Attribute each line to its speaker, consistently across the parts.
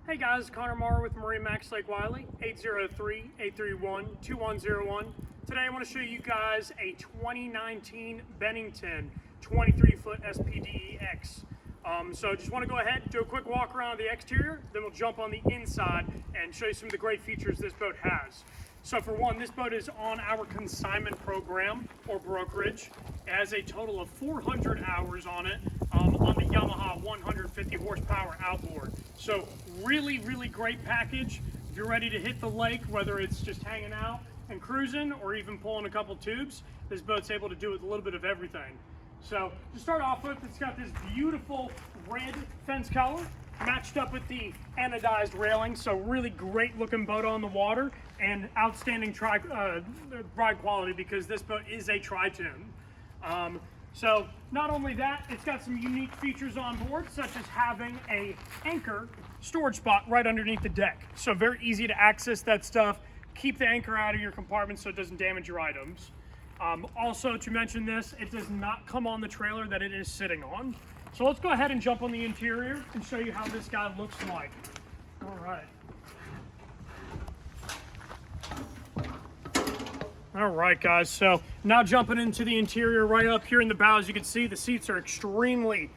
Speaker 1: Hey guys, Connor Marr with MarineMax Lake Wylie, 803-831-2101. Today I want to show you guys a 2019 Bennington 23-foot SPDEX. So just want to go ahead and do a quick walk around the exterior, then we'll jump on the inside and show you some of the great features this boat has. So for one, this boat is on our consignment program or brokerage. It has a total of 400 hours on it on the Yamaha 150 horsepower outboard. So really great package. If you're ready to hit the lake, whether it's just hanging out and cruising or even pulling a couple tubes, this boat's able to do with a little bit of everything. So to start off with, it's got this beautiful red fence color matched up with the anodized railing. So really great looking boat on the water and outstanding ride quality because this boat is a tri-tune. So not only that, it's got some unique features on board, such as having a anchor storage spot right underneath the deck. So very easy to access that stuff. Keep the anchor out of your compartment so it doesn't damage your items. Also to mention this, it does not come on the trailer that it is sitting on. So let's go ahead and jump on the interior and show you how this guy looks like. All right. All right, guys, so now jumping into the interior right up here in the bow, as you can see, the seats are extremely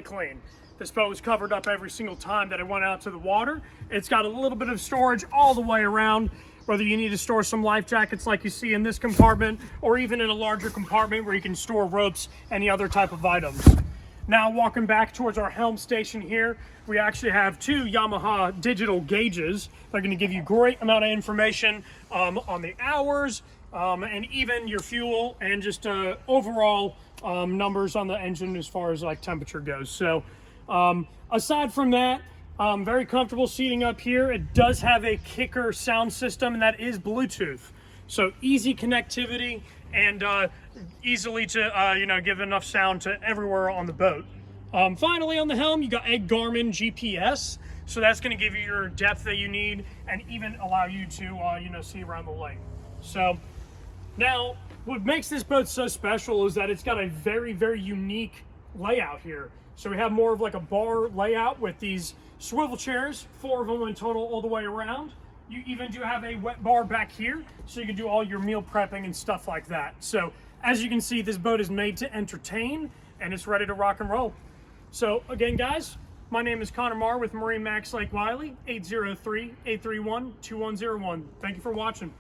Speaker 1: clean. This boat was covered up every single time that it went out to the water. It's got a little bit of storage all the way around, whether you need to store some life jackets like you see in this compartment, or even in a larger compartment where you can store ropes, any other type of items. Now walking back towards our helm station here, we actually have two Yamaha digital gauges. They're going to give you great amount of information on the hours and even your fuel and just overall numbers on the engine as far as like temperature goes. So aside from that, very comfortable seating up here. It does have a kicker sound system, and that is Bluetooth. So easy connectivity and easily to give enough sound to everywhere on the boat. Finally, on the helm, you got a Garmin GPS, so that's going to give you your depth that you need and even allow you to see around the lake. So now, what makes this boat so special is that it's got a very unique layout here. So we have more of like a bar layout with these swivel chairs, 4 of them in total all the way around. You even do have a wet bar back here, so you can do all your meal prepping and stuff like that. So as you can see, this boat is made to entertain and it's ready to rock and roll. So again, guys, my name is Connor Marr with MarineMax Lake Wylie, 803-831-2101. Thank you for watching.